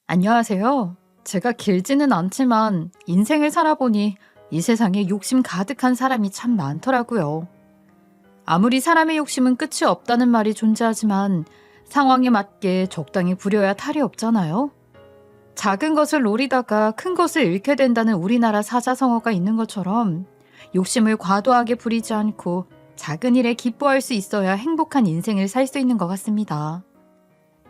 안녕하세요. 제가 길지는 않지만 인생을 살아보니 이 세상에 욕심 가득한 사람이 참 많더라고요. 아무리 사람의 욕심은 끝이 없다는 말이 존재하지만 상황에 맞게 적당히 부려야 탈이 없잖아요. 작은 것을 노리다가 큰 것을 잃게 된다는 우리나라 사자성어가 있는 것처럼 욕심을 과도하게 부리지 않고 작은 일에 기뻐할 수 있어야 행복한 인생을 살 수 있는 것 같습니다.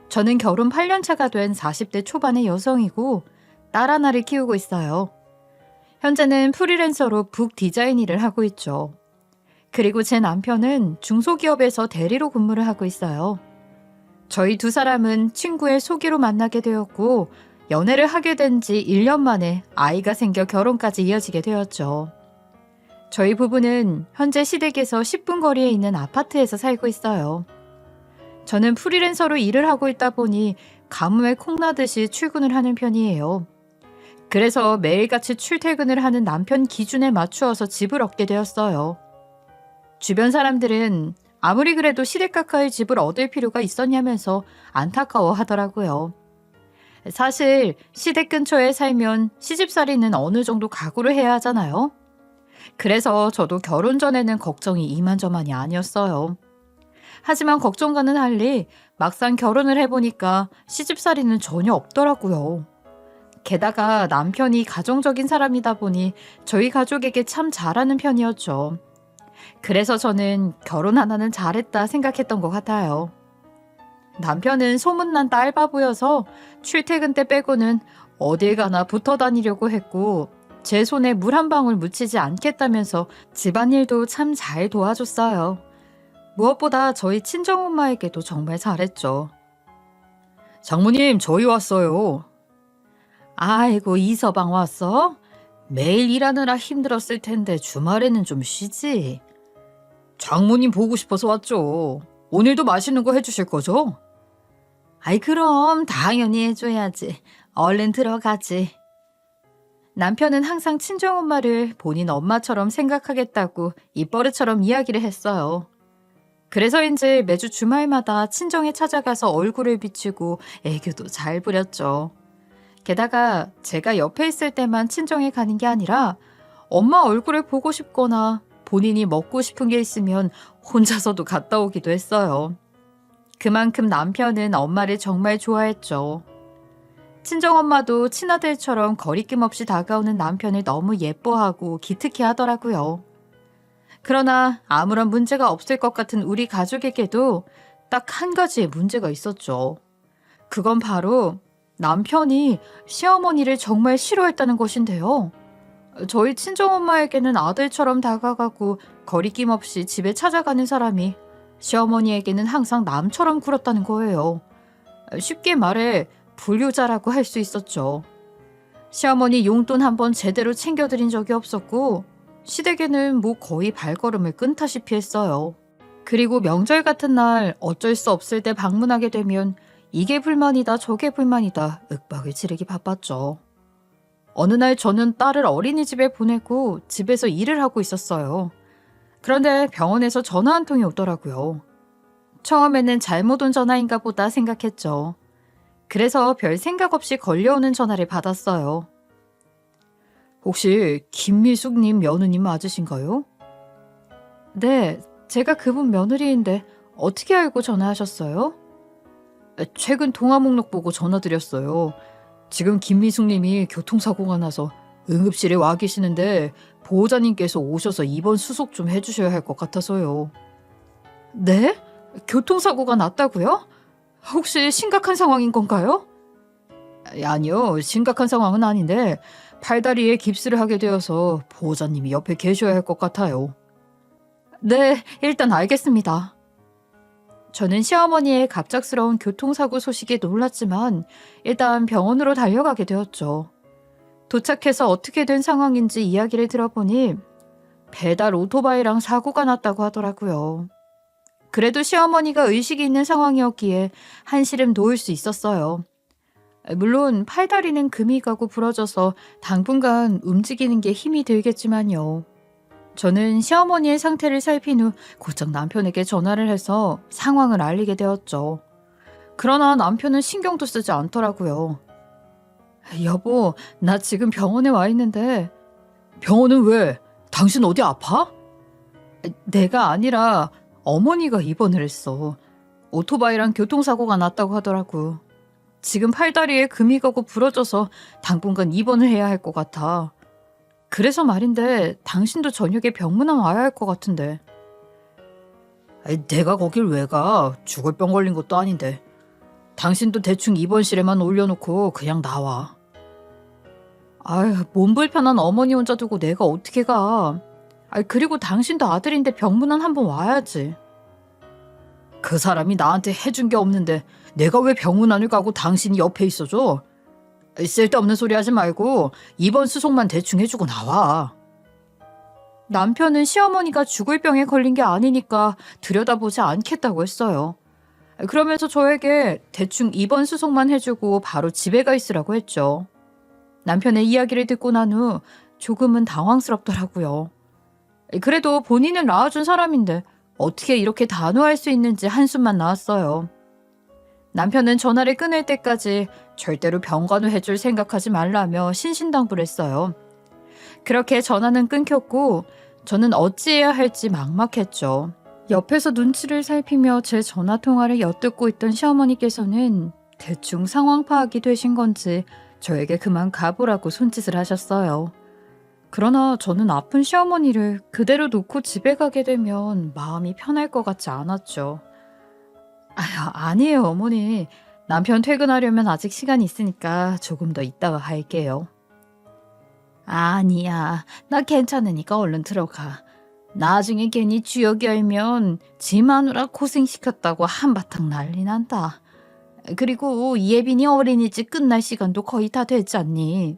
저는 결혼 8년 차가 된 40대 초반의 여성이고 딸 하나를 키우고 있어요. 현재는 프리랜서로 북 디자인 일을 하고 있죠. 그리고 제 남편은 중소기업에서 대리로 근무를 하고 있어요. 저희 두 사람은 친구의 소개로 만나게 되었고 연애를 하게 된 지 1년 만에 아이가 생겨 결혼까지 이어지게 되었죠. 저희 부부는 현재 시댁에서 10분 거리에 있는 아파트에서 살고 있어요. 저는 프리랜서로 일을 하고 있다 보니 가뭄에 콩나듯이 출근을 하는 편이에요. 그래서 매일같이 출퇴근을 하는 남편 기준에 맞추어서 집을 얻게 되었어요. 주변 사람들은 아무리 그래도 시댁 가까이 집을 얻을 필요가 있었냐면서 안타까워 하더라고요. 사실 시댁 근처에 살면 시집살이는 어느 정도 각오를 해야 하잖아요. 그래서 저도 결혼 전에는 걱정이 이만저만이 아니었어요. 하지만 걱정과는 달리 막상 결혼을 해보니까 시집살이는 전혀 없더라고요. 게다가 남편이 가정적인 사람이다 보니 저희 가족에게 참 잘하는 편이었죠. 그래서 저는 결혼 하나는 잘했다 생각했던 것 같아요. 남편은 소문난 딸바보여서 출퇴근 때 빼고는 어딜 가나 붙어 다니려고 했고 제 손에 물 한 방울 묻히지 않겠다면서 집안일도 참 잘 도와줬어요. 무엇보다 저희 친정엄마에게도 정말 잘했죠. 장모님, 저희 왔어요. 아이고, 이서방 왔어? 매일 일하느라 힘들었을 텐데 주말에는 좀 쉬지. 장모님 보고 싶어서 왔죠. 오늘도 맛있는 거 해주실 거죠? 아이, 그럼 당연히 해줘야지. 얼른 들어가지. 남편은 항상 친정엄마를 본인 엄마처럼 생각하겠다고 입버릇처럼 이야기를 했어요. 그래서인지 매주 주말마다 친정에 찾아가서 얼굴을 비추고 애교도 잘 부렸죠. 게다가 제가 옆에 있을 때만 친정에 가는 게 아니라 엄마 얼굴을 보고 싶거나 본인이 먹고 싶은 게 있으면 혼자서도 갔다 오기도 했어요. 그만큼 남편은 엄마를 정말 좋아했죠. 친정엄마도 친아들처럼 거리낌 없이 다가오는 남편을 너무 예뻐하고 기특해 하더라고요. 그러나 아무런 문제가 없을 것 같은 우리 가족에게도 딱 한 가지의 문제가 있었죠. 그건 바로 남편이 시어머니를 정말 싫어했다는 것인데요. 저희 친정엄마에게는 아들처럼 다가가고 거리낌 없이 집에 찾아가는 사람이 시어머니에게는 항상 남처럼 굴었다는 거예요. 쉽게 말해 불효자라고 할 수 있었죠. 시어머니 용돈 한번 제대로 챙겨드린 적이 없었고 시댁에는 뭐 거의 발걸음을 끊다시피 했어요. 그리고 명절 같은 날 어쩔 수 없을 때 방문하게 되면 이게 불만이다 저게 불만이다 윽박을 지르기 바빴죠. 어느 날 저는 딸을 어린이집에 보내고 집에서 일을 하고 있었어요. 그런데 병원에서 전화 한 통이 오더라고요. 처음에는 잘못 온 전화인가 보다 생각했죠. 그래서 별 생각 없이 걸려오는 전화를 받았어요. 혹시 김미숙님 며느님 맞으신가요? 네, 제가 그분 며느리인데 어떻게 알고 전화하셨어요? 최근 통화 목록 보고 전화드렸어요. 지금 김미숙님이 교통사고가 나서 응급실에 와 계시는데 보호자님께서 오셔서 입원 수속 좀 해주셔야 할 것 같아서요. 네? 교통사고가 났다고요? 혹시 심각한 상황인 건가요? 아니요, 심각한 상황은 아닌데 팔다리에 깁스를 하게 되어서 보호자님이 옆에 계셔야 할 것 같아요. 네, 일단 알겠습니다. 저는 시어머니의 갑작스러운 교통사고 소식에 놀랐지만 일단 병원으로 달려가게 되었죠. 도착해서 어떻게 된 상황인지 이야기를 들어보니 배달 오토바이랑 사고가 났다고 하더라고요. 그래도 시어머니가 의식이 있는 상황이었기에 한시름 놓을 수 있었어요. 물론 팔다리는 금이 가고 부러져서 당분간 움직이는 게 힘이 들겠지만요. 저는 시어머니의 상태를 살핀 후 곧장 남편에게 전화를 해서 상황을 알리게 되었죠. 그러나 남편은 신경도 쓰지 않더라고요. 여보, 나 지금 병원에 와 있는데. 병원은 왜? 당신 어디 아파? 내가 아니라 어머니가 입원을 했어. 오토바이랑 교통사고가 났다고 하더라고. 지금 팔다리에 금이 가고 부러져서 당분간 입원을 해야 할 것 같아. 그래서 말인데 당신도 저녁에 병문안 와야 할 것 같은데. 내가 거길 왜 가? 죽을 병 걸린 것도 아닌데. 당신도 대충 입원실에만 올려놓고 그냥 나와. 아휴, 몸 불편한 어머니 혼자 두고 내가 어떻게 가. 그리고 당신도 아들인데 병문안 한번 와야지. 그 사람이 나한테 해준 게 없는데 내가 왜 병문안을 가고 당신이 옆에 있어줘? 쓸데없는 소리 하지 말고 입원 수속만 대충 해주고 나와. 남편은 시어머니가 죽을 병에 걸린 게 아니니까 들여다보지 않겠다고 했어요. 그러면서 저에게 대충 입원 수속만 해주고 바로 집에 가 있으라고 했죠. 남편의 이야기를 듣고 난 후 조금은 당황스럽더라고요. 그래도 본인을 낳아준 사람인데 어떻게 이렇게 단호할 수 있는지 한숨만 나왔어요. 남편은 전화를 끊을 때까지 절대로 병간호 해줄 생각하지 말라며 신신당부했어요. 그렇게 전화는 끊겼고 저는 어찌해야 할지 막막했죠. 옆에서 눈치를 살피며 제 전화 통화를 엿듣고 있던 시어머니께서는 대충 상황 파악이 되신 건지 저에게 그만 가보라고 손짓을 하셨어요. 그러나 저는 아픈 시어머니를 그대로 놓고 집에 가게 되면 마음이 편할 것 같지 않았죠. 아니에요, 어머니. 남편 퇴근하려면 아직 시간이 있으니까 조금 더 있다가 갈게요. 아니야, 나 괜찮으니까 얼른 들어가. 나중에 괜히 주역 열면 지 마누라 고생시켰다고 한바탕 난리 난다. 그리고 예빈이 어린이집 끝날 시간도 거의 다 됐지 않니?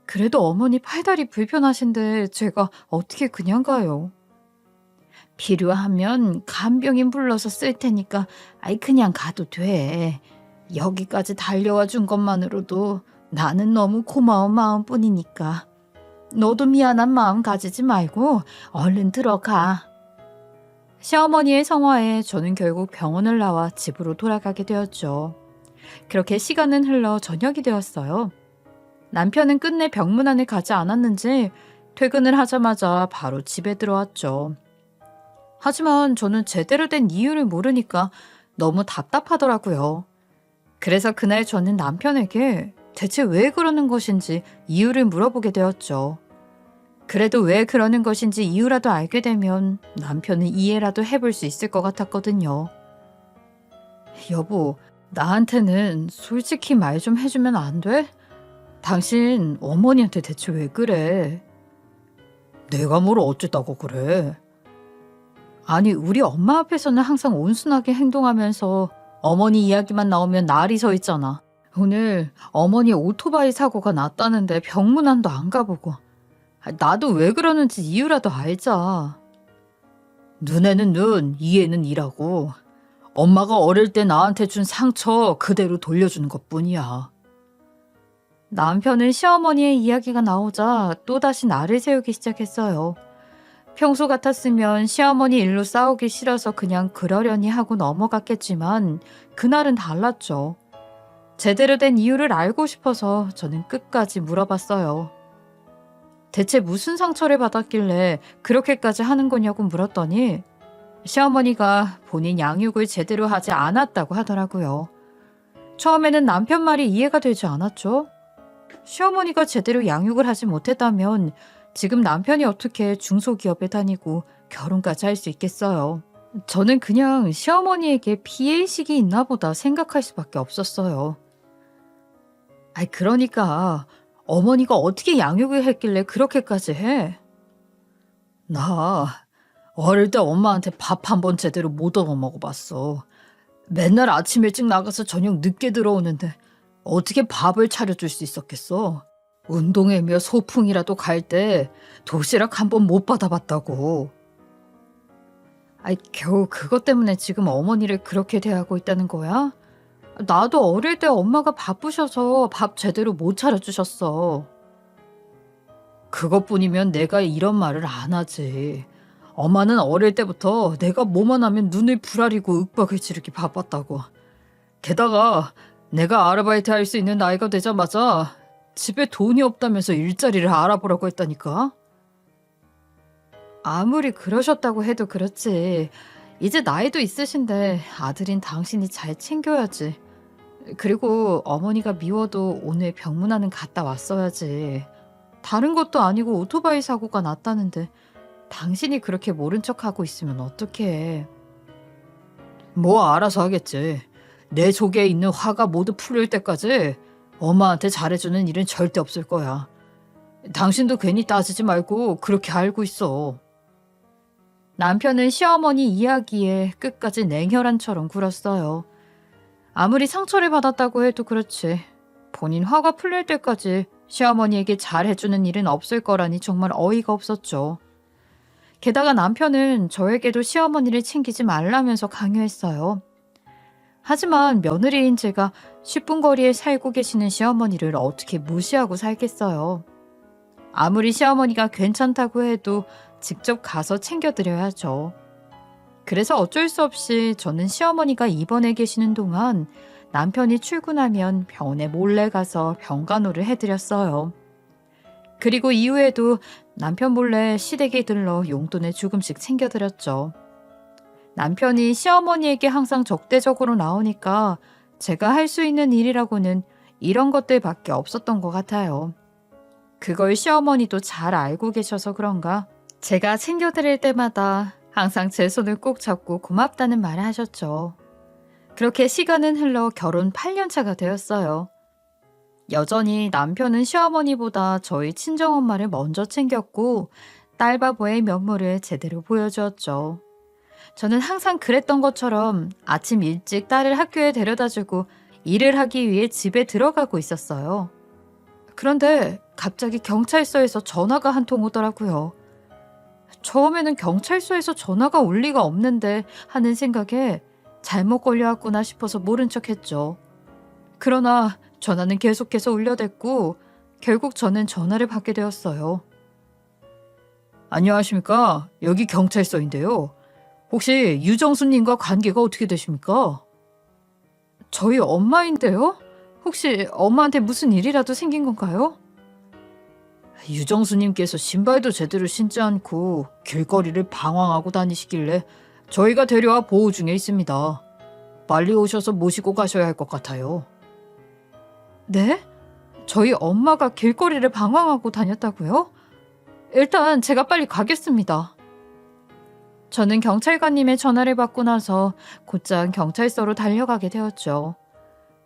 그래도 어머니 팔다리 불편하신데 제가 어떻게 그냥 가요? 필요하면 간병인 불러서 쓸 테니까 그냥 가도 돼. 여기까지 달려와 준 것만으로도 나는 너무 고마운 마음뿐이니까. 너도 미안한 마음 가지지 말고 얼른 들어가. 시어머니의 성화에 저는 결국 병원을 나와 집으로 돌아가게 되었죠. 그렇게 시간은 흘러 저녁이 되었어요. 남편은 끝내 병문안을 가지 않았는지 퇴근을 하자마자 바로 집에 들어왔죠. 하지만 저는 제대로 된 이유를 모르니까 너무 답답하더라고요. 그래서 그날 저는 남편에게 대체 왜 그러는 것인지 이유를 물어보게 되었죠. 그래도 왜 그러는 것인지 이유라도 알게 되면 남편은 이해라도 해볼 수 있을 것 같았거든요. 여보, 나한테는 솔직히 말 좀 해주면 안 돼? 당신 어머니한테 대체 왜 그래? 내가 뭘 어쨌다고 그래? 아니, 우리 엄마 앞에서는 항상 온순하게 행동하면서 어머니 이야기만 나오면 날이 서 있잖아. 오늘 어머니 오토바이 사고가 났다는데 병문안도 안 가보고. 나도 왜 그러는지 이유라도 알자. 눈에는 눈, 이에는 이라고. 엄마가 어릴 때 나한테 준 상처 그대로 돌려주는 것뿐이야. 남편은 시어머니의 이야기가 나오자 또다시 나를 세우기 시작했어요. 평소 같았으면 시어머니 일로 싸우기 싫어서 그냥 그러려니 하고 넘어갔겠지만 그날은 달랐죠. 제대로 된 이유를 알고 싶어서 저는 끝까지 물어봤어요. 대체 무슨 상처를 받았길래 그렇게까지 하는 거냐고 물었더니 시어머니가 본인 양육을 제대로 하지 않았다고 하더라고요. 처음에는 남편 말이 이해가 되지 않았죠. 시어머니가 제대로 양육을 하지 못했다면 지금 남편이 어떻게 중소기업에 다니고 결혼까지 할 수 있겠어요. 저는 그냥 시어머니에게 피해의식이 있나 보다 생각할 수밖에 없었어요. 그러니까 어머니가 어떻게 양육을 했길래 그렇게까지 해? 나 어릴 때 엄마한테 밥 한 번 제대로 못 얻어 먹어봤어. 맨날 아침 일찍 나가서 저녁 늦게 들어오는데 어떻게 밥을 차려줄 수 있었겠어? 운동회며 소풍이라도 갈 때 도시락 한 번 못 받아봤다고. 겨우 그것 때문에 지금 어머니를 그렇게 대하고 있다는 거야? 나도 어릴 때 엄마가 바쁘셔서 밥 제대로 못 차려주셨어. 그것뿐이면 내가 이런 말을 안 하지. 엄마는 어릴 때부터 내가 뭐만 하면 눈을 부라리고 윽박을 지르기 바빴다고. 게다가 내가 아르바이트 할 수 있는 나이가 되자마자 집에 돈이 없다면서 일자리를 알아보라고 했다니까? 아무리 그러셨다고 해도 그렇지. 이제 나이도 있으신데 아들인 당신이 잘 챙겨야지. 그리고 어머니가 미워도 오늘 병문안은 갔다 왔어야지. 다른 것도 아니고 오토바이 사고가 났다는데 당신이 그렇게 모른 척하고 있으면 어떡해. 뭐 알아서 하겠지. 내 속에 있는 화가 모두 풀릴 때까지 엄마한테 잘해주는 일은 절대 없을 거야. 당신도 괜히 따지지 말고 그렇게 알고 있어. 남편은 시어머니 이야기에 끝까지 냉혈한처럼 굴었어요. 아무리 상처를 받았다고 해도 그렇지. 본인 화가 풀릴 때까지 시어머니에게 잘해주는 일은 없을 거라니 정말 어이가 없었죠. 게다가 남편은 저에게도 시어머니를 챙기지 말라면서 강요했어요. 하지만 며느리인 제가 10분 거리에 살고 계시는 시어머니를 어떻게 무시하고 살겠어요. 아무리 시어머니가 괜찮다고 해도 직접 가서 챙겨드려야죠. 그래서 어쩔 수 없이 저는 시어머니가 입원해 계시는 동안 남편이 출근하면 병원에 몰래 가서 병간호를 해드렸어요. 그리고 이후에도 남편 몰래 시댁에 들러 용돈을 조금씩 챙겨드렸죠. 남편이 시어머니에게 항상 적대적으로 나오니까 제가 할 수 있는 일이라고는 이런 것들밖에 없었던 것 같아요. 그걸 시어머니도 잘 알고 계셔서 그런가 제가 챙겨드릴 때마다 항상 제 손을 꼭 잡고 고맙다는 말을 하셨죠. 그렇게 시간은 흘러 결혼 8년 차가 되었어요. 여전히 남편은 시어머니보다 저희 친정엄마를 먼저 챙겼고 딸바보의 면모를 제대로 보여주었죠. 저는 항상 그랬던 것처럼 아침 일찍 딸을 학교에 데려다주고 일을 하기 위해 집에 들어가고 있었어요. 그런데 갑자기 경찰서에서 전화가 한 통 오더라고요. 처음에는 경찰서에서 전화가 올 리가 없는데 하는 생각에 잘못 걸려왔구나 싶어서 모른 척했죠. 그러나 전화는 계속해서 울려댔고 결국 저는 전화를 받게 되었어요. 안녕하십니까? 여기 경찰서인데요. 혹시 유정수님과 관계가 어떻게 되십니까? 저희 엄마인데요? 혹시 엄마한테 무슨 일이라도 생긴 건가요? 유정수님께서 신발도 제대로 신지 않고 길거리를 방황하고 다니시길래 저희가 데려와 보호 중에 있습니다. 빨리 오셔서 모시고 가셔야 할 것 같아요. 네? 저희 엄마가 길거리를 방황하고 다녔다고요? 일단 제가 빨리 가겠습니다. 저는 경찰관님의 전화를 받고 나서 곧장 경찰서로 달려가게 되었죠.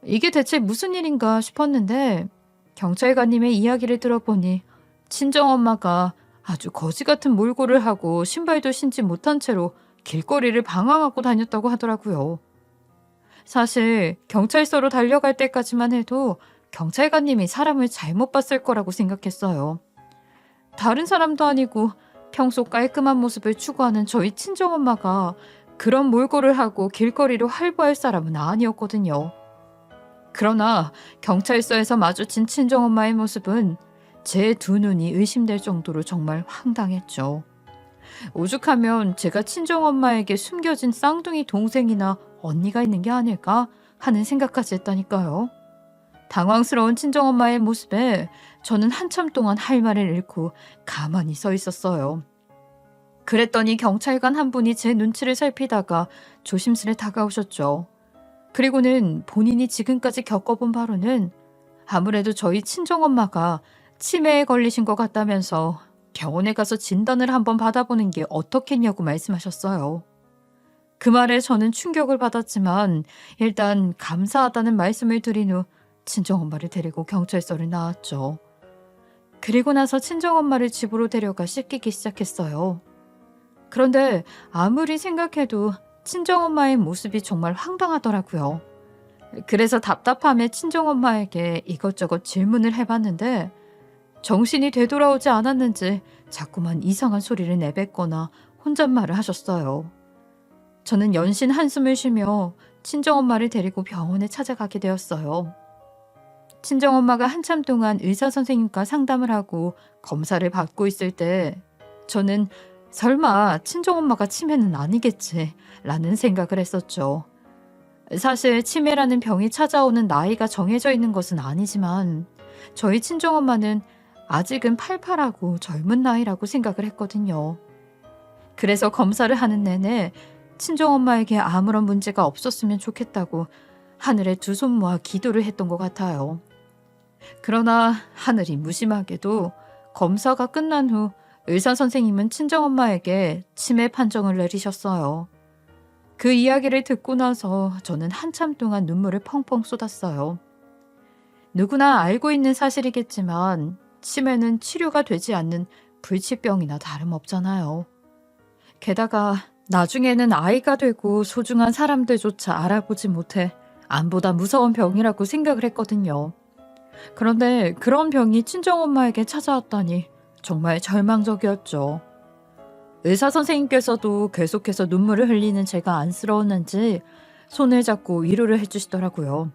이게 대체 무슨 일인가 싶었는데 경찰관님의 이야기를 들어보니 친정엄마가 아주 거지 같은 몰골을 하고 신발도 신지 못한 채로 길거리를 방황하고 다녔다고 하더라고요. 사실 경찰서로 달려갈 때까지만 해도 경찰관님이 사람을 잘못 봤을 거라고 생각했어요. 다른 사람도 아니고 평소 깔끔한 모습을 추구하는 저희 친정엄마가 그런 몰골을 하고 길거리로 활보할 사람은 아니었거든요. 그러나 경찰서에서 마주친 친정엄마의 모습은 제 두 눈이 의심될 정도로 정말 황당했죠. 오죽하면 제가 친정엄마에게 숨겨진 쌍둥이 동생이나 언니가 있는 게 아닐까 하는 생각까지 했다니까요. 당황스러운 친정엄마의 모습에 저는 한참 동안 할 말을 잃고 가만히 서 있었어요. 그랬더니 경찰관 한 분이 제 눈치를 살피다가 조심스레 다가오셨죠. 그리고는 본인이 지금까지 겪어본 바로는 아무래도 저희 친정엄마가 치매에 걸리신 것 같다면서 병원에 가서 진단을 한번 받아보는 게 어떻겠냐고 말씀하셨어요. 그 말에 저는 충격을 받았지만 일단 감사하다는 말씀을 드린 후 친정엄마를 데리고 경찰서를 나왔죠. 그리고 나서 친정엄마를 집으로 데려가 씻기기 시작했어요. 그런데 아무리 생각해도 친정엄마의 모습이 정말 황당하더라고요. 그래서 답답함에 친정엄마에게 이것저것 질문을 해봤는데 정신이 되돌아오지 않았는지 자꾸만 이상한 소리를 내뱉거나 혼잣말을 하셨어요. 저는 연신 한숨을 쉬며 친정엄마를 데리고 병원에 찾아가게 되었어요. 친정엄마가 한참 동안 의사 선생님과 상담을 하고 검사를 받고 있을 때 저는 설마 친정엄마가 치매는 아니겠지 라는 생각을 했었죠. 사실 치매라는 병이 찾아오는 나이가 정해져 있는 것은 아니지만 저희 친정엄마는 아직은 팔팔하고 젊은 나이라고 생각을 했거든요. 그래서 검사를 하는 내내 친정엄마에게 아무런 문제가 없었으면 좋겠다고 하늘에 두 손 모아 기도를 했던 것 같아요. 그러나 하늘이 무심하게도 검사가 끝난 후 의사 선생님은 친정엄마에게 치매 판정을 내리셨어요. 그 이야기를 듣고 나서 저는 한참 동안 눈물을 펑펑 쏟았어요. 누구나 알고 있는 사실이겠지만 치매는 치료가 되지 않는 불치병이나 다름없잖아요. 게다가 나중에는 아이가 되고 소중한 사람들조차 알아보지 못해 암보다 무서운 병이라고 생각을 했거든요. 그런데 그런 병이 친정엄마에게 찾아왔다니 정말 절망적이었죠. 의사 선생님께서도 계속해서 눈물을 흘리는 제가 안쓰러웠는지 손을 잡고 위로를 해주시더라고요.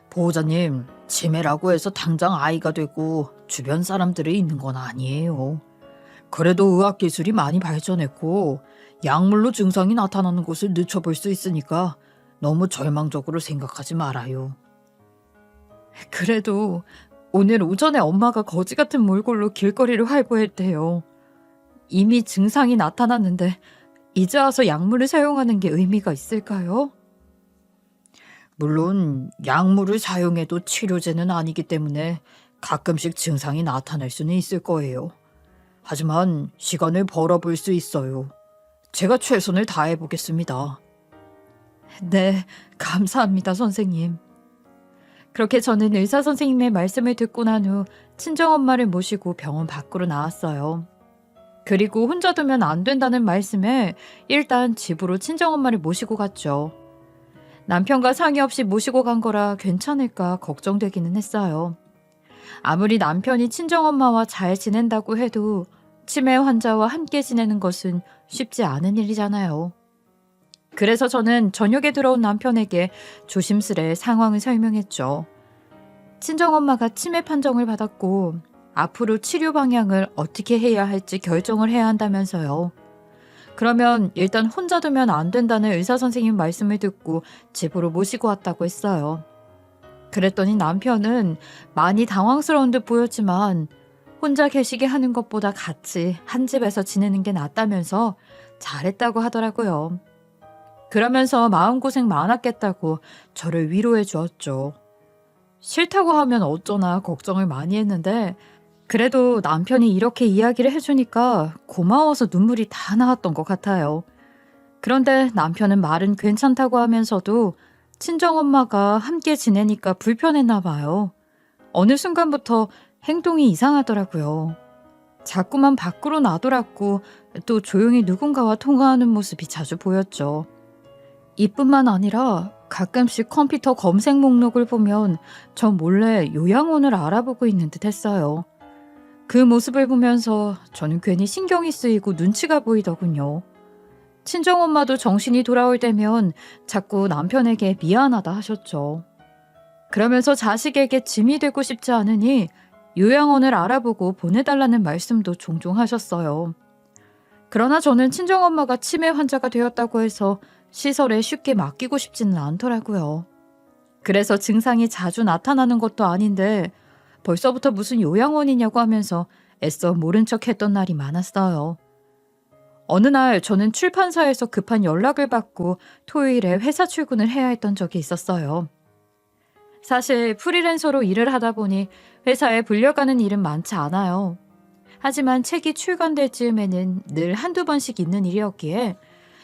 보호자님, 치매라고 해서 당장 아이가 되고 주변 사람들이 있는 건 아니에요. 그래도 의학기술이 많이 발전했고 약물로 증상이 나타나는 것을 늦춰볼 수 있으니까 너무 절망적으로 생각하지 말아요. 그래도 오늘 오전에 엄마가 거지 같은 몰골로 길거리를 활보했대요. 이미 증상이 나타났는데 이제 와서 약물을 사용하는 게 의미가 있을까요? 물론 약물을 사용해도 치료제는 아니기 때문에 가끔씩 증상이 나타날 수는 있을 거예요. 하지만 시간을 벌어볼 수 있어요. 제가 최선을 다해보겠습니다. 네, 감사합니다, 선생님. 그렇게 저는 의사 선생님의 말씀을 듣고 난 후 친정엄마를 모시고 병원 밖으로 나왔어요. 그리고 혼자 두면 안 된다는 말씀에 일단 집으로 친정엄마를 모시고 갔죠. 남편과 상의 없이 모시고 간 거라 괜찮을까 걱정되기는 했어요. 아무리 남편이 친정엄마와 잘 지낸다고 해도 치매 환자와 함께 지내는 것은 쉽지 않은 일이잖아요. 그래서 저는 저녁에 들어온 남편에게 조심스레 상황을 설명했죠. 친정엄마가 치매 판정을 받았고 앞으로 치료 방향을 어떻게 해야 할지 결정을 해야 한다면서요. 그러면 일단 혼자 두면 안 된다는 의사 선생님 말씀을 듣고 집으로 모시고 왔다고 했어요. 그랬더니 남편은 많이 당황스러운 듯 보였지만 혼자 계시게 하는 것보다 같이 한 집에서 지내는 게 낫다면서 잘했다고 하더라고요. 그러면서 마음고생 많았겠다고 저를 위로해 주었죠. 싫다고 하면 어쩌나 걱정을 많이 했는데 그래도 남편이 이렇게 이야기를 해주니까 고마워서 눈물이 다 나왔던 것 같아요. 그런데 남편은 말은 괜찮다고 하면서도 친정엄마가 함께 지내니까 불편했나 봐요. 어느 순간부터 행동이 이상하더라고요. 자꾸만 밖으로 나돌았고 또 조용히 누군가와 통화하는 모습이 자주 보였죠. 이뿐만 아니라 가끔씩 컴퓨터 검색 목록을 보면 저 몰래 요양원을 알아보고 있는 듯 했어요. 그 모습을 보면서 저는 괜히 신경이 쓰이고 눈치가 보이더군요. 친정엄마도 정신이 돌아올 때면 자꾸 남편에게 미안하다 하셨죠. 그러면서 자식에게 짐이 되고 싶지 않으니 요양원을 알아보고 보내달라는 말씀도 종종 하셨어요. 그러나 저는 친정엄마가 치매 환자가 되었다고 해서 시설에 쉽게 맡기고 싶지는 않더라고요. 그래서 증상이 자주 나타나는 것도 아닌데 벌써부터 무슨 요양원이냐고 하면서 애써 모른 척 했던 날이 많았어요. 어느 날 저는 출판사에서 급한 연락을 받고 토요일에 회사 출근을 해야 했던 적이 있었어요. 사실 프리랜서로 일을 하다 보니 회사에 불려가는 일은 많지 않아요. 하지만 책이 출간될 즈음에는 늘 한두 번씩 있는 일이었기에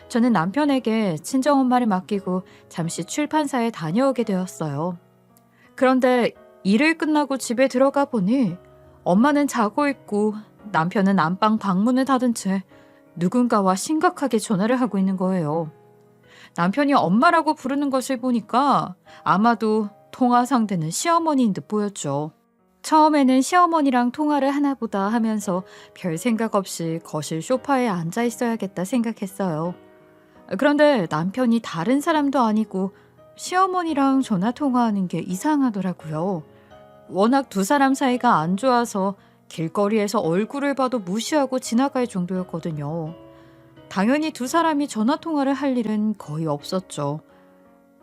저는 남편에게 친정엄마를 맡기고 잠시 출판사에 다녀오게 되었어요. 그런데 일을 끝나고 집에 들어가 보니 엄마는 자고 있고 남편은 안방 방문을 닫은 채 누군가와 심각하게 전화를 하고 있는 거예요. 남편이 엄마라고 부르는 것을 보니까 아마도 통화 상대는 시어머니인 듯 보였죠. 처음에는 시어머니랑 통화를 하나 보다 하면서 별 생각 없이 거실 소파에 앉아 있어야겠다 생각했어요. 그런데 남편이 다른 사람도 아니고 시어머니랑 전화 통화하는 게 이상하더라고요. 워낙 두 사람 사이가 안 좋아서 길거리에서 얼굴을 봐도 무시하고 지나갈 정도였거든요. 당연히 두 사람이 전화 통화를 할 일은 거의 없었죠.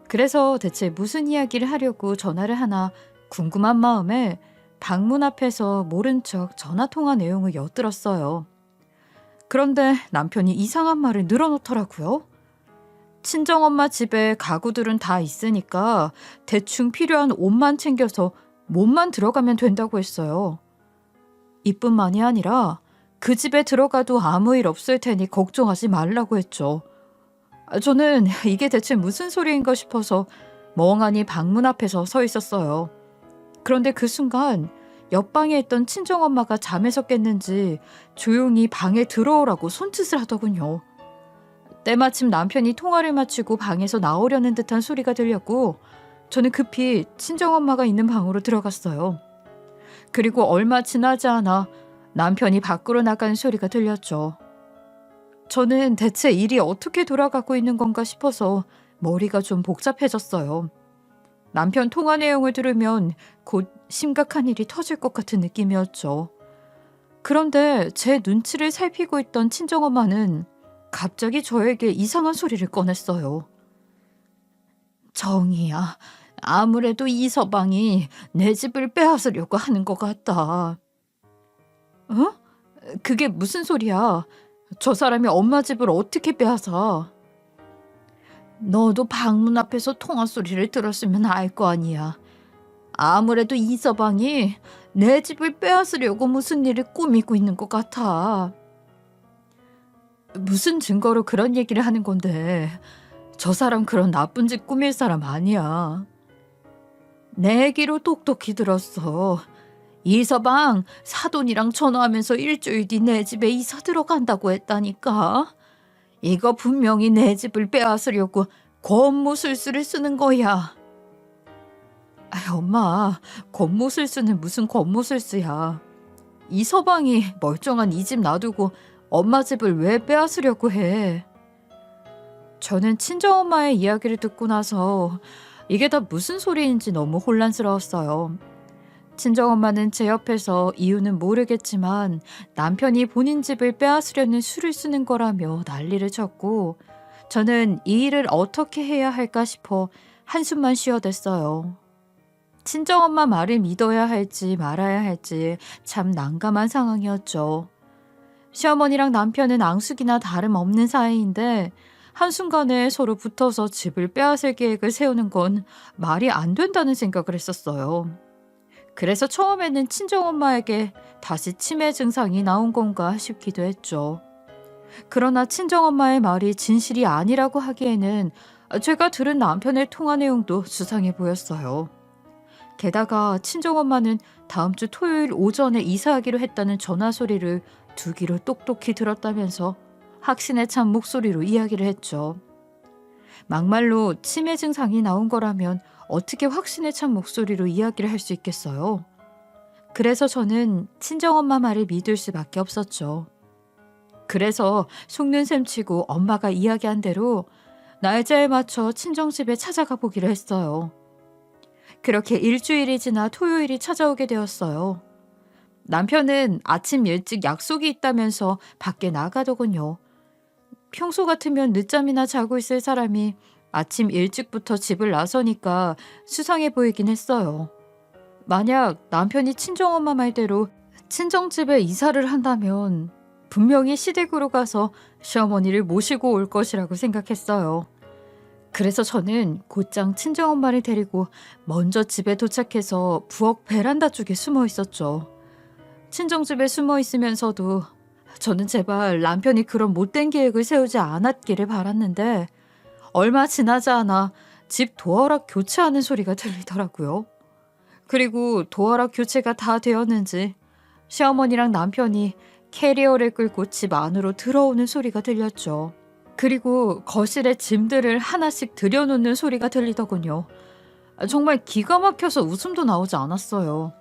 그래서 대체 무슨 이야기를 하려고 전화를 하나 궁금한 마음에 방문 앞에서 모른 척 전화통화 내용을 엿들었어요. 그런데 남편이 이상한 말을 늘어놓더라고요. 친정엄마 집에 가구들은 다 있으니까 대충 필요한 옷만 챙겨서 몸만 들어가면 된다고 했어요. 이뿐만이 아니라 그 집에 들어가도 아무 일 없을 테니 걱정하지 말라고 했죠. 저는 이게 대체 무슨 소리인가 싶어서 멍하니 방문 앞에서 서 있었어요. 그런데 그 순간 옆방에 있던 친정엄마가 잠에서 깼는지 조용히 방에 들어오라고 손짓을 하더군요. 때마침 남편이 통화를 마치고 방에서 나오려는 듯한 소리가 들렸고 저는 급히 친정엄마가 있는 방으로 들어갔어요. 그리고 얼마 지나지 않아 남편이 밖으로 나가는 소리가 들렸죠. 저는 대체 일이 어떻게 돌아가고 있는 건가 싶어서 머리가 좀 복잡해졌어요. 남편 통화 내용을 들으면 곧 심각한 일이 터질 것 같은 느낌이었죠. 그런데 제 눈치를 살피고 있던 친정엄마는 갑자기 저에게 이상한 소리를 꺼냈어요. 정이야, 아무래도 이 서방이 내 집을 빼앗으려고 하는 것 같다. 어? 그게 무슨 소리야? 저 사람이 엄마 집을 어떻게 빼앗아? 너도 방문 앞에서 통화 소리를 들었으면 알 거 아니야. 아무래도 이 서방이 내 집을 빼앗으려고 무슨 일을 꾸미고 있는 것 같아. 무슨 증거로 그런 얘기를 하는 건데 저 사람 그런 나쁜 짓 꾸밀 사람 아니야. 내 얘기로 똑똑히 들었어. 이 서방 사돈이랑 전화하면서 일주일 뒤 내 집에 이사 들어간다고 했다니까. 이거 분명히 내 집을 빼앗으려고 권모술수를 쓰는 거야. 엄마, 권모술수는 무슨 권모술수야. 이 서방이 멀쩡한 이 집 놔두고 엄마 집을 왜 빼앗으려고 해. 저는 친정엄마의 이야기를 듣고 나서 이게 다 무슨 소리인지 너무 혼란스러웠어요. 친정엄마는 제 옆에서 이유는 모르겠지만 남편이 본인 집을 빼앗으려는 수를 쓰는 거라며 난리를 쳤고 저는 이 일을 어떻게 해야 할까 싶어 한숨만 쉬어댔어요. 친정엄마 말을 믿어야 할지 말아야 할지 참 난감한 상황이었죠. 시어머니랑 남편은 앙숙이나 다름없는 사이인데 한순간에 서로 붙어서 집을 빼앗을 계획을 세우는 건 말이 안 된다는 생각을 했었어요. 그래서 처음에는 친정엄마에게 다시 치매 증상이 나온 건가 싶기도 했죠. 그러나 친정엄마의 말이 진실이 아니라고 하기에는 제가 들은 남편의 통화 내용도 수상해 보였어요. 게다가 친정엄마는 다음 주 토요일 오전에 이사하기로 했다는 전화 소리를 두 귀로 똑똑히 들었다면서 확신에 찬 목소리로 이야기를 했죠. 막말로 치매 증상이 나온 거라면 어떻게 확신에 찬 목소리로 이야기를 할 수 있겠어요? 그래서 저는 친정엄마 말을 믿을 수밖에 없었죠. 그래서 속는 셈 치고 엄마가 이야기한 대로 날짜에 맞춰 친정집에 찾아가 보기로 했어요. 그렇게 일주일이 지나 토요일이 찾아오게 되었어요. 남편은 아침 일찍 약속이 있다면서 밖에 나가더군요. 평소 같으면 늦잠이나 자고 있을 사람이 아침 일찍부터 집을 나서니까 수상해 보이긴 했어요. 만약 남편이 친정엄마 말대로 친정집에 이사를 한다면 분명히 시댁으로 가서 시어머니를 모시고 올 것이라고 생각했어요. 그래서 저는 곧장 친정엄마를 데리고 먼저 집에 도착해서 부엌 베란다 쪽에 숨어 있었죠. 친정집에 숨어 있으면서도 저는 제발 남편이 그런 못된 계획을 세우지 않았기를 바랐는데 얼마 지나지 않아 집 도어락 교체하는 소리가 들리더라고요. 그리고 도어락 교체가 다 되었는지 시어머니랑 남편이 캐리어를 끌고 집 안으로 들어오는 소리가 들렸죠. 그리고 거실에 짐들을 하나씩 들여놓는 소리가 들리더군요. 정말 기가 막혀서 웃음도 나오지 않았어요.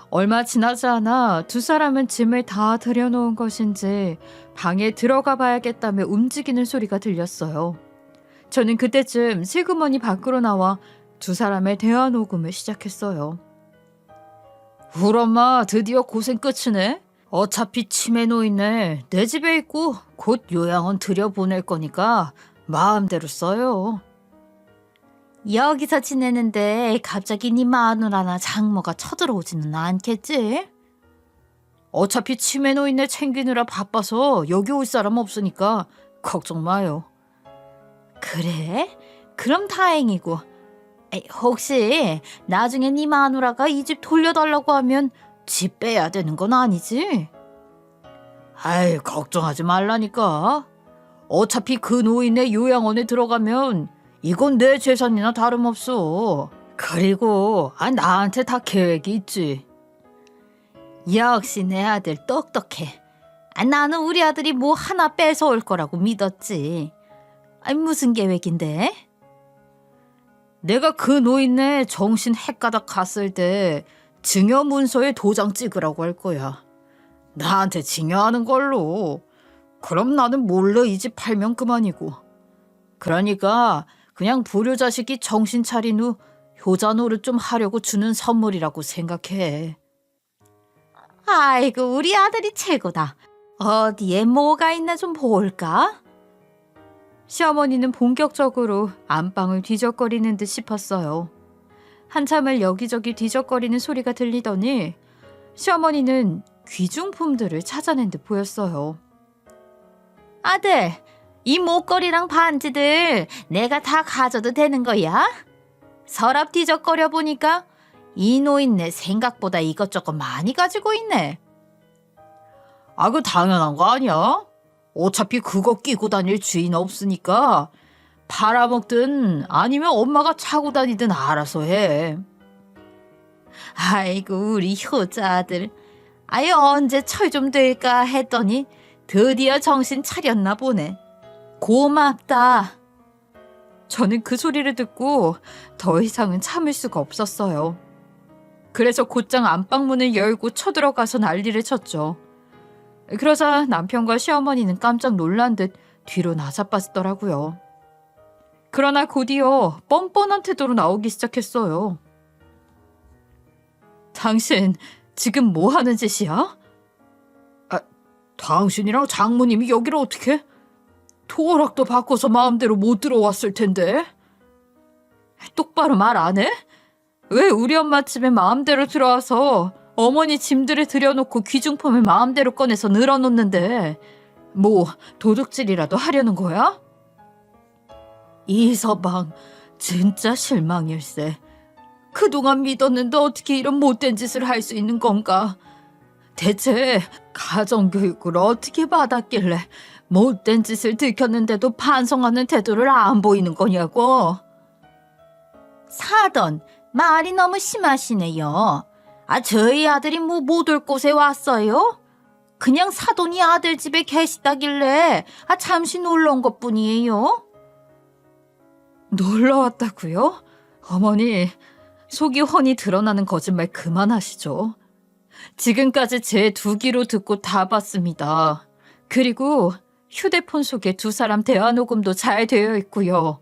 얼마 지나지 않아 두 사람은 짐을 다 들여놓은 것인지 방에 들어가 봐야겠다며 움직이는 소리가 들렸어요. 저는 그때쯤 슬그머니 밖으로 나와 두 사람의 대화 녹음을 시작했어요. 우리 엄마 드디어 고생 끝이네. 어차피 치매 노인네 내 집에 있고 곧 요양원 들여보낼 거니까 마음대로 써요. 여기서 지내는데 갑자기 네 마누라나 장모가 쳐들어오지는 않겠지? 어차피 치매 노인네 챙기느라 바빠서 여기 올 사람 없으니까 걱정 마요. 그래? 그럼 다행이고. 에이, 혹시 나중에 네 마누라가 이 집 돌려달라고 하면 집 빼야 되는 건 아니지? 아이, 걱정하지 말라니까. 어차피 그 노인네 요양원에 들어가면 이건 내 재산이나 다름없어. 그리고 나한테 다 계획이 있지. 역시 내 아들 똑똑해. 나는 우리 아들이 뭐 하나 뺏어올 거라고 믿었지. 무슨 계획인데? 내가 그 노인네 정신 헷가닥 갔을 때 증여 문서에 도장 찍으라고 할 거야. 나한테 증여하는 걸로. 그럼 나는 몰래 이 집 팔면 그만이고. 그러니까 그냥 불효 자식이 정신 차린 후 효자 노릇 좀 하려고 주는 선물이라고 생각해. 아이고, 우리 아들이 최고다. 어디에 뭐가 있나 좀 볼까? 시어머니는 본격적으로 안방을 뒤적거리는 듯 싶었어요. 한참을 여기저기 뒤적거리는 소리가 들리더니 시어머니는 귀중품들을 찾아낸 듯 보였어요. 아들, 이 목걸이랑 반지들 내가 다 가져도 되는 거야? 서랍 뒤적거려 보니까 이 노인네 생각보다 이것저것 많이 가지고 있네. 그 당연한 거 아니야? 어차피 그거 끼고 다닐 주인 없으니까 팔아먹든 아니면 엄마가 차고 다니든 알아서 해. 아이고, 우리 효자들. 아유, 언제 철 좀 될까 했더니 드디어 정신 차렸나 보네. 고맙다. 저는 그 소리를 듣고 더 이상은 참을 수가 없었어요. 그래서 곧장 안방문을 열고 쳐들어가서 난리를 쳤죠. 그러자 남편과 시어머니는 깜짝 놀란 듯 뒤로 나자빠지더라고요. 그러나 곧이어 뻔뻔한 태도로 나오기 시작했어요. 당신 지금 뭐 하는 짓이야? 당신이랑 장모님이 여기를 어떻게? 토락도 바꿔서 마음대로 못 들어왔을 텐데. 똑바로 말 안 해? 왜 우리 엄마 집에 마음대로 들어와서 어머니 짐들을 들여놓고 귀중품을 마음대로 꺼내서 늘어놓는데 뭐 도둑질이라도 하려는 거야? 이서방, 진짜 실망일세. 그동안 믿었는데 어떻게 이런 못된 짓을 할 수 있는 건가? 대체 가정교육을 어떻게 받았길래 못된 짓을 들켰는데도 반성하는 태도를 안 보이는 거냐고? 사돈, 말이 너무 심하시네요. 저희 아들이 뭐 못 올 곳에 왔어요? 그냥 사돈이 아들 집에 계시다길래 잠시 놀러 온 것뿐이에요. 놀러 왔다고요? 어머니, 속이 훤히 드러나는 거짓말 그만하시죠. 지금까지 제 두 귀로 듣고 다 봤습니다. 그리고 휴대폰 속에 두 사람 대화 녹음도 잘 되어 있고요.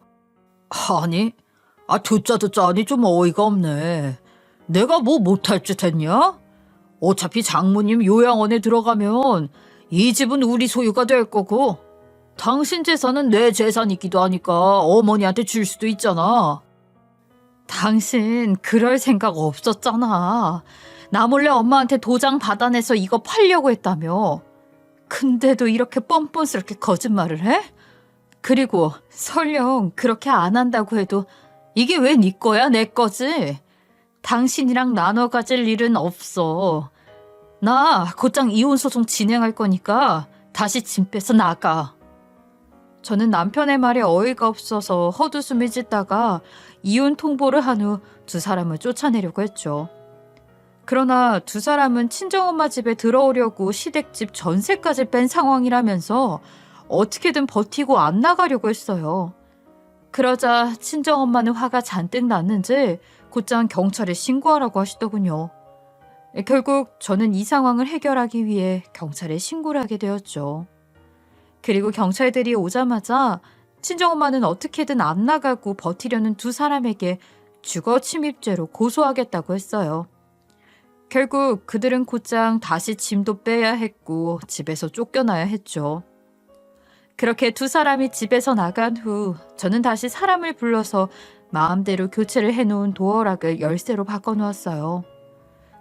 아니, 듣자 하니 좀 어이가 없네. 내가 뭐 못할 짓 했냐? 어차피 장모님 요양원에 들어가면 이 집은 우리 소유가 될 거고 당신 재산은 내 재산이기도 하니까 어머니한테 줄 수도 있잖아. 당신 그럴 생각 없었잖아. 나 몰래 엄마한테 도장 받아내서 이거 팔려고 했다며. 근데도 이렇게 뻔뻔스럽게 거짓말을 해? 그리고 설령 그렇게 안 한다고 해도 이게 왜 네 거야, 내 거지? 당신이랑 나눠 가질 일은 없어. 나 곧장 이혼 소송 진행할 거니까 다시 짐 빼서 나가. 저는 남편의 말에 어이가 없어서 헛웃음을 짓다가 이혼 통보를 한 후 두 사람을 쫓아내려고 했죠. 그러나 두 사람은 친정엄마 집에 들어오려고 시댁집 전세까지 뺀 상황이라면서 어떻게든 버티고 안 나가려고 했어요. 그러자 친정엄마는 화가 잔뜩 났는지 곧장 경찰에 신고하라고 하시더군요. 결국 저는 이 상황을 해결하기 위해 경찰에 신고를 하게 되었죠. 그리고 경찰들이 오자마자 친정엄마는 어떻게든 안 나가고 버티려는 두 사람에게 주거 침입죄로 고소하겠다고 했어요. 결국 그들은 곧장 다시 짐도 빼야 했고 집에서 쫓겨나야 했죠. 그렇게 두 사람이 집에서 나간 후 저는 다시 사람을 불러서 마음대로 교체를 해놓은 도어락을 열쇠로 바꿔놓았어요.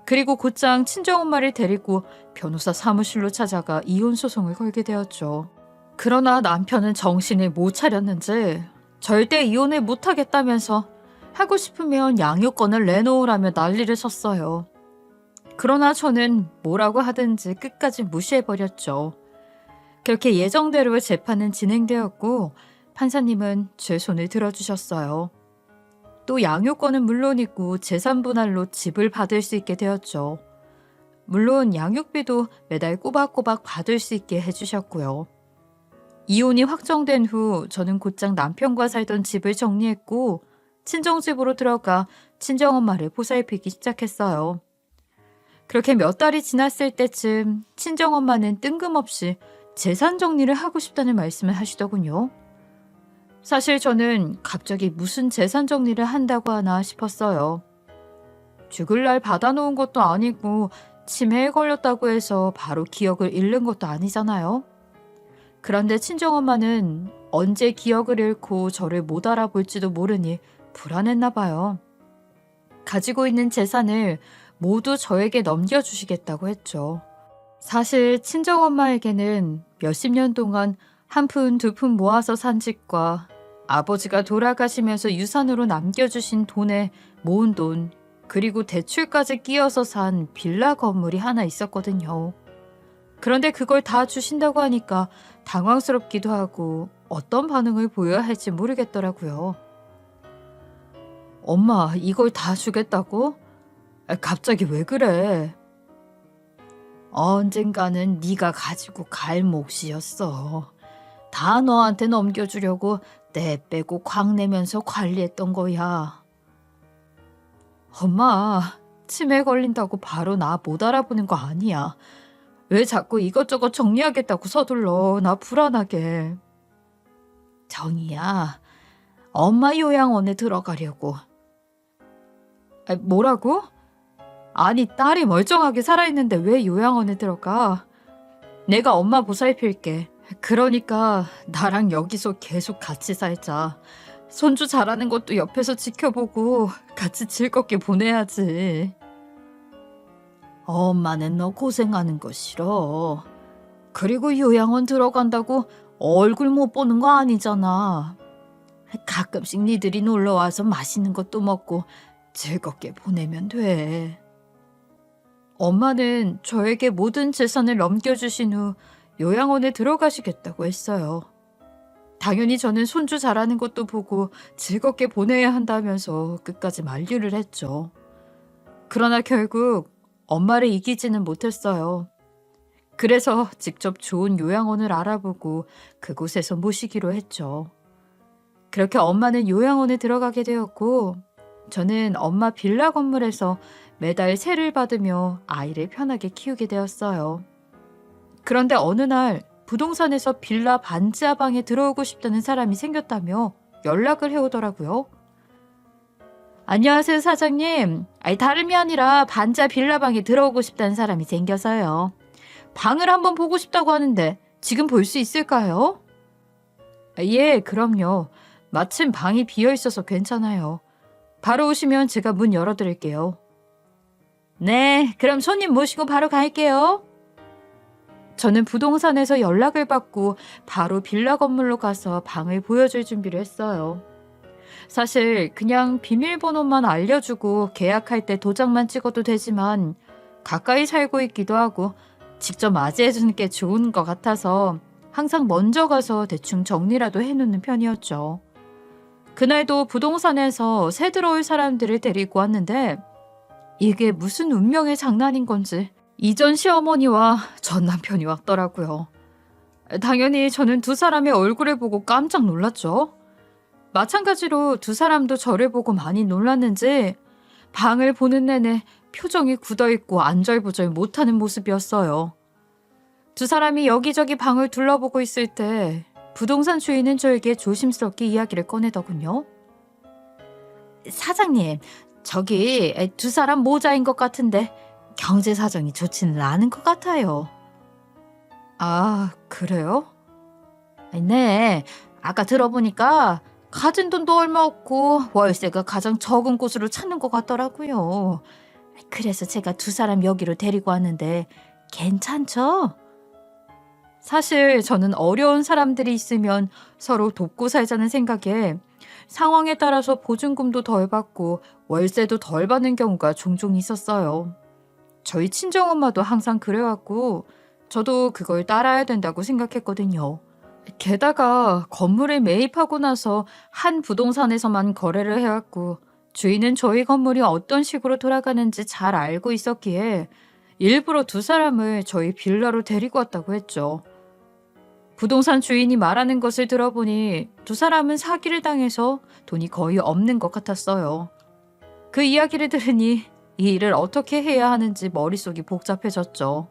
그리고 곧장 친정엄마를 데리고 변호사 사무실로 찾아가 이혼 소송을 걸게 되었죠. 그러나 남편은 정신을 못 차렸는지 절대 이혼을 못하겠다면서 하고 싶으면 양육권을 내놓으라며 난리를 쳤어요. 그러나 저는 뭐라고 하든지 끝까지 무시해버렸죠. 그렇게 예정대로 재판은 진행되었고 판사님은 제 손을 들어주셨어요. 또 양육권은 물론이고 재산 분할로 집을 받을 수 있게 되었죠. 물론 양육비도 매달 꼬박꼬박 받을 수 있게 해주셨고요. 이혼이 확정된 후 저는 곧장 남편과 살던 집을 정리했고 친정집으로 들어가 친정엄마를 보살피기 시작했어요. 그렇게 몇 달이 지났을 때쯤 친정엄마는 뜬금없이 재산 정리를 하고 싶다는 말씀을 하시더군요. 사실 저는 갑자기 무슨 재산 정리를 한다고 하나 싶었어요. 죽을 날 받아놓은 것도 아니고 치매에 걸렸다고 해서 바로 기억을 잃는 것도 아니잖아요. 그런데 친정엄마는 언제 기억을 잃고 저를 못 알아볼지도 모르니 불안했나 봐요. 가지고 있는 재산을 모두 저에게 넘겨주시겠다고 했죠. 사실 친정엄마에게는 몇십 년 동안 한 푼 두 푼 모아서 산 집과 아버지가 돌아가시면서 유산으로 남겨주신 돈에 모은 돈, 그리고 대출까지 끼어서 산 빌라 건물이 하나 있었거든요. 그런데 그걸 다 주신다고 하니까 당황스럽기도 하고 어떤 반응을 보여야 할지 모르겠더라고요. 엄마, 이걸 다 주겠다고? 갑자기 왜 그래? 언젠가는 네가 가지고 갈 몫이었어. 다 너한테 넘겨주려고 내 빼고 광내면서 관리했던 거야. 엄마, 치매 걸린다고 바로 나 못 알아보는 거 아니야. 왜 자꾸 이것저것 정리하겠다고 서둘러. 나 불안하게. 정이야, 엄마 요양원에 들어가려고. 뭐라고? 아니, 딸이 멀쩡하게 살아있는데 왜 요양원에 들어가? 내가 엄마 보살필게. 그러니까 나랑 여기서 계속 같이 살자. 손주 자라는 것도 옆에서 지켜보고 같이 즐겁게 보내야지. 엄마는 너 고생하는 거 싫어. 그리고 요양원 들어간다고 얼굴 못 보는 거 아니잖아. 가끔씩 니들이 놀러와서 맛있는 것도 먹고 즐겁게 보내면 돼. 엄마는 저에게 모든 재산을 넘겨주신 후 요양원에 들어가시겠다고 했어요. 당연히 저는 손주 자라는 것도 보고 즐겁게 보내야 한다면서 끝까지 만류를 했죠. 그러나 결국 엄마를 이기지는 못했어요. 그래서 직접 좋은 요양원을 알아보고 그곳에서 모시기로 했죠. 그렇게 엄마는 요양원에 들어가게 되었고 저는 엄마 빌라 건물에서 매달 세를 받으며 아이를 편하게 키우게 되었어요. 그런데 어느 날 부동산에서 빌라 반지하 방에 들어오고 싶다는 사람이 생겼다며 연락을 해오더라고요. 안녕하세요, 사장님. 다름이 아니라 반지하 빌라 방에 들어오고 싶다는 사람이 생겨서요. 방을 한번 보고 싶다고 하는데 지금 볼 수 있을까요? 예, 그럼요. 마침 방이 비어 있어서 괜찮아요. 바로 오시면 제가 문 열어드릴게요. 네, 그럼 손님 모시고 바로 갈게요. 저는 부동산에서 연락을 받고 바로 빌라 건물로 가서 방을 보여줄 준비를 했어요. 사실 그냥 비밀번호만 알려주고 계약할 때 도장만 찍어도 되지만 가까이 살고 있기도 하고 직접 맞이해주는 게 좋은 것 같아서 항상 먼저 가서 대충 정리라도 해놓는 편이었죠. 그날도 부동산에서 새 들어올 사람들을 데리고 왔는데 이게 무슨 운명의 장난인 건지 이전 시어머니와 전 남편이 왔더라고요. 당연히 저는 두 사람의 얼굴을 보고 깜짝 놀랐죠. 마찬가지로 두 사람도 저를 보고 많이 놀랐는지 방을 보는 내내 표정이 굳어있고 안절부절 못하는 모습이었어요. 두 사람이 여기저기 방을 둘러보고 있을 때 부동산 주인은 저에게 조심스럽게 이야기를 꺼내더군요. 사장님, 저기 두 사람 모자인 것 같은데 경제 사정이 좋지는 않은 것 같아요. 아, 그래요? 네, 아까 들어보니까 가진 돈도 얼마 없고 월세가 가장 적은 곳으로 찾는 것 같더라고요. 그래서 제가 두 사람 여기로 데리고 왔는데 괜찮죠? 사실 저는 어려운 사람들이 있으면 서로 돕고 살자는 생각에 상황에 따라서 보증금도 덜 받고 월세도 덜 받는 경우가 종종 있었어요. 저희 친정엄마도 항상 그래왔고 저도 그걸 따라야 된다고 생각했거든요. 게다가 건물을 매입하고 나서 한 부동산에서만 거래를 해왔고 주인은 저희 건물이 어떤 식으로 돌아가는지 잘 알고 있었기에 일부러 두 사람을 저희 빌라로 데리고 왔다고 했죠. 부동산 주인이 말하는 것을 들어보니 두 사람은 사기를 당해서 돈이 거의 없는 것 같았어요. 그 이야기를 들으니 이 일을 어떻게 해야 하는지 머릿속이 복잡해졌죠.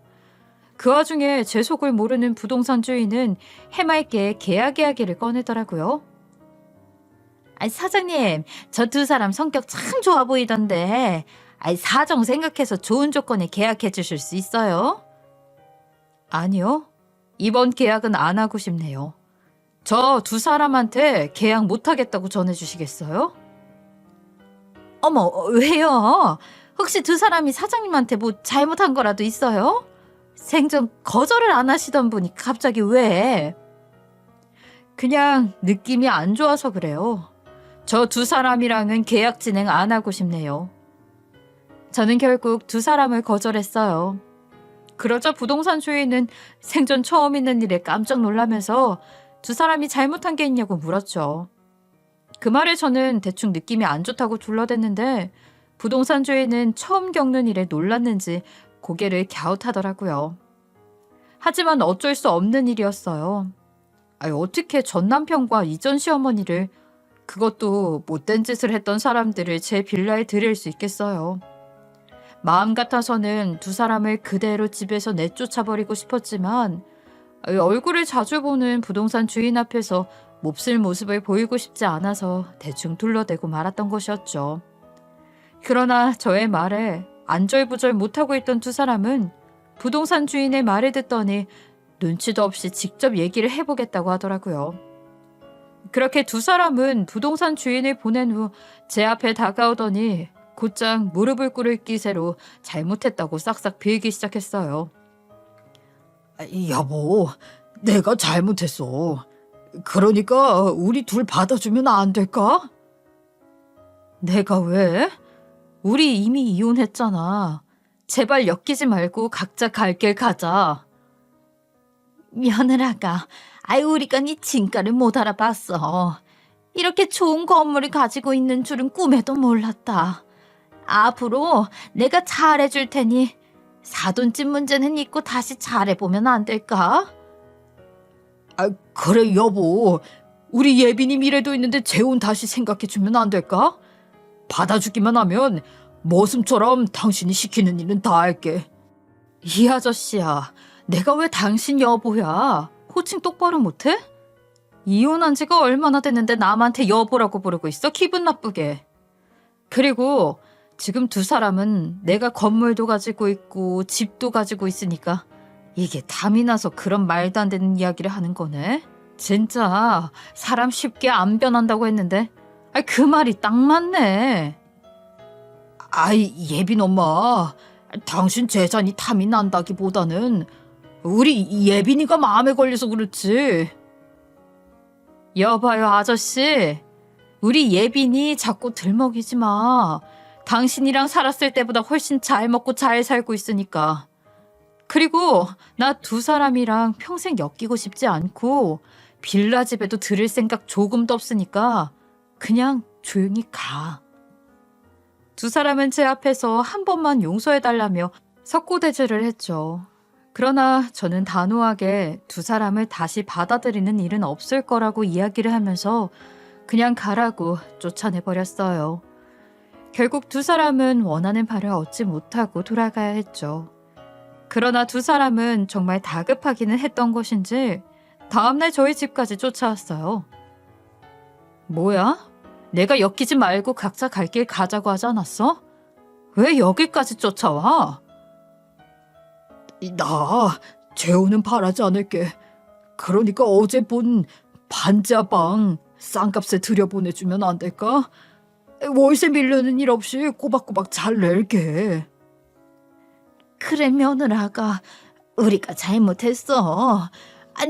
그 와중에 제 속을 모르는 부동산 주인은 해맑게 계약 이야기를 꺼내더라고요. 사장님, 저 두 사람 성격 참 좋아 보이던데 사정 생각해서 좋은 조건에 계약해 주실 수 있어요? 아니요. 이번 계약은 안 하고 싶네요. 저 두 사람한테 계약 못 하겠다고 전해주시겠어요? 어머, 왜요? 혹시 두 사람이 사장님한테 뭐 잘못한 거라도 있어요? 생전 거절을 안 하시던 분이 갑자기 왜? 그냥 느낌이 안 좋아서 그래요. 저 두 사람이랑은 계약 진행 안 하고 싶네요. 저는 결국 두 사람을 거절했어요. 그러자 부동산 주인은 생전 처음 있는 일에 깜짝 놀라면서 두 사람이 잘못한 게 있냐고 물었죠. 그 말에 저는 대충 느낌이 안 좋다고 둘러댔는데 부동산 주인은 처음 겪는 일에 놀랐는지 고개를 갸웃하더라고요. 하지만 어쩔 수 없는 일이었어요. 어떻게 전 남편과 이전 시어머니를, 그것도 못된 짓을 했던 사람들을 제 빌라에 들일 수 있겠어요. 마음 같아서는 두 사람을 그대로 집에서 내쫓아버리고 싶었지만 얼굴을 자주 보는 부동산 주인 앞에서 몹쓸 모습을 보이고 싶지 않아서 대충 둘러대고 말았던 것이었죠. 그러나 저의 말에 안절부절 못하고 있던 두 사람은 부동산 주인의 말을 듣더니 눈치도 없이 직접 얘기를 해보겠다고 하더라고요. 그렇게 두 사람은 부동산 주인을 보낸 후 제 앞에 다가오더니 곧장 무릎을 꿇을 기세로 잘못했다고 싹싹 빌기 시작했어요. 여보, 내가 잘못했어. 그러니까 우리 둘 받아주면 안 될까? 내가 왜? 우리 이미 이혼했잖아. 제발 엮이지 말고 각자 갈 길 가자. 며느라가, 우리가 네 진가를 못 알아봤어. 이렇게 좋은 건물을 가지고 있는 줄은 꿈에도 몰랐다. 앞으로 내가 잘해줄 테니 사돈집 문제는 잊고 다시 잘해보면 안 될까? 그래 여보, 우리 예빈이 미래도 있는데 재혼 다시 생각해주면 안 될까? 받아주기만 하면 머슴처럼 당신이 시키는 일은 다 할게. 이 아저씨야, 내가 왜 당신 여보야? 호칭 똑바로 못해? 이혼한 지가 얼마나 됐는데 남한테 여보라고 부르고 있어? 기분 나쁘게. 그리고 지금 두 사람은 내가 건물도 가지고 있고 집도 가지고 있으니까 이게 담이 나서 그런 말도 안 되는 이야기를 하는 거네. 진짜 사람 쉽게 안 변한다고 했는데 그 말이 딱 맞네. 예빈 엄마, 당신 재산이 탐이 난다기보다는 우리 예빈이가 마음에 걸려서 그렇지. 여봐요 아저씨, 우리 예빈이 자꾸 들먹이지 마. 당신이랑 살았을 때보다 훨씬 잘 먹고 잘 살고 있으니까. 그리고 나 두 사람이랑 평생 엮이고 싶지 않고 빌라 집에도 들을 생각 조금도 없으니까 그냥 조용히 가. 두 사람은 제 앞에서 한 번만 용서해달라며 석고대죄를 했죠. 그러나 저는 단호하게 두 사람을 다시 받아들이는 일은 없을 거라고 이야기를 하면서 그냥 가라고 쫓아내버렸어요. 결국 두 사람은 원하는 바를 얻지 못하고 돌아가야 했죠. 그러나 두 사람은 정말 다급하기는 했던 것인지 다음날 저희 집까지 쫓아왔어요. 뭐야? 내가 엮이지 말고 각자 갈 길 가자고 하지 않았어? 왜 여기까지 쫓아와? 나 재혼은 바라지 않을게. 그러니까 어제 본 반지하방 싼값에 들여보내주면 안 될까? 월세 밀려는 일 없이 꼬박꼬박 잘 낼게. 그래 며느라가 우리가 잘못했어.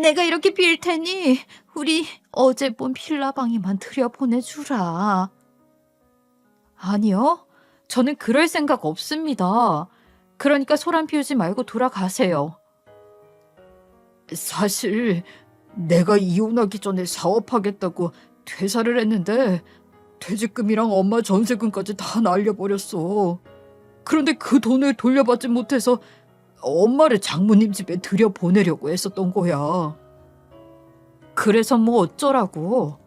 내가 이렇게 빌 테니 우리 어제 본 필라방에만 들여보내주라. 아니요. 저는 그럴 생각 없습니다. 그러니까 소란 피우지 말고 돌아가세요. 사실 내가 이혼하기 전에 사업하겠다고 퇴사를 했는데 퇴직금이랑 엄마 전세금까지 다 날려버렸어. 그런데 그 돈을 돌려받지 못해서 엄마를 장모님 집에 들여보내려고 했었던 거야. 그래서 뭐 어쩌라고.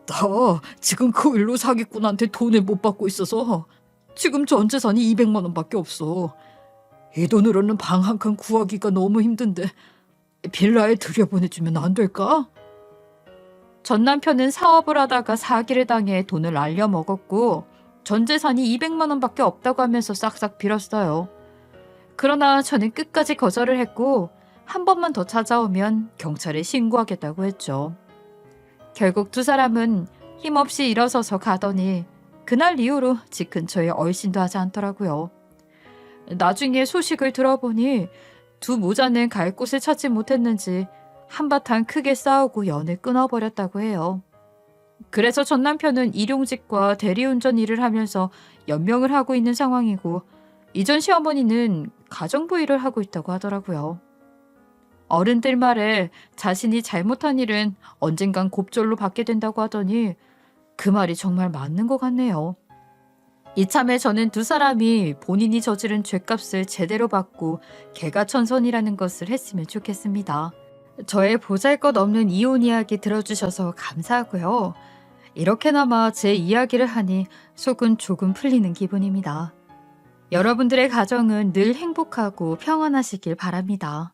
나 지금 그 일로 사기꾼한테 돈을 못 받고 있어서 지금 전 재산이 200만 원밖에 없어. 이 돈으로는 방 한 칸 구하기가 너무 힘든데 빌라에 들여보내주면 안 될까? 전 남편은 사업을 하다가 사기를 당해 돈을 날려먹었고 전 재산이 200만 원밖에 없다고 하면서 싹싹 빌었어요. 그러나 저는 끝까지 거절을 했고 한 번만 더 찾아오면 경찰에 신고하겠다고 했죠. 결국 두 사람은 힘없이 일어서서 가더니 그날 이후로 집 근처에 얼씬도 하지 않더라고요. 나중에 소식을 들어보니 두 모자는 갈 곳을 찾지 못했는지 한바탕 크게 싸우고 연을 끊어버렸다고 해요. 그래서 전 남편은 일용직과 대리운전 일을 하면서 연명을 하고 있는 상황이고 이전 시어머니는 가정부 일을 하고 있다고 하더라고요. 어른들 말에 자신이 잘못한 일은 언젠간 곱절로 받게 된다고 하더니 그 말이 정말 맞는 것 같네요. 이참에 저는 두 사람이 본인이 저지른 죗값을 제대로 받고 개가천선이라는 것을 했으면 좋겠습니다. 저의 보잘것없는 이혼 이야기 들어주셔서 감사하고요. 이렇게나마 제 이야기를 하니 속은 조금 풀리는 기분입니다. 여러분들의 가정은 늘 행복하고 평안하시길 바랍니다.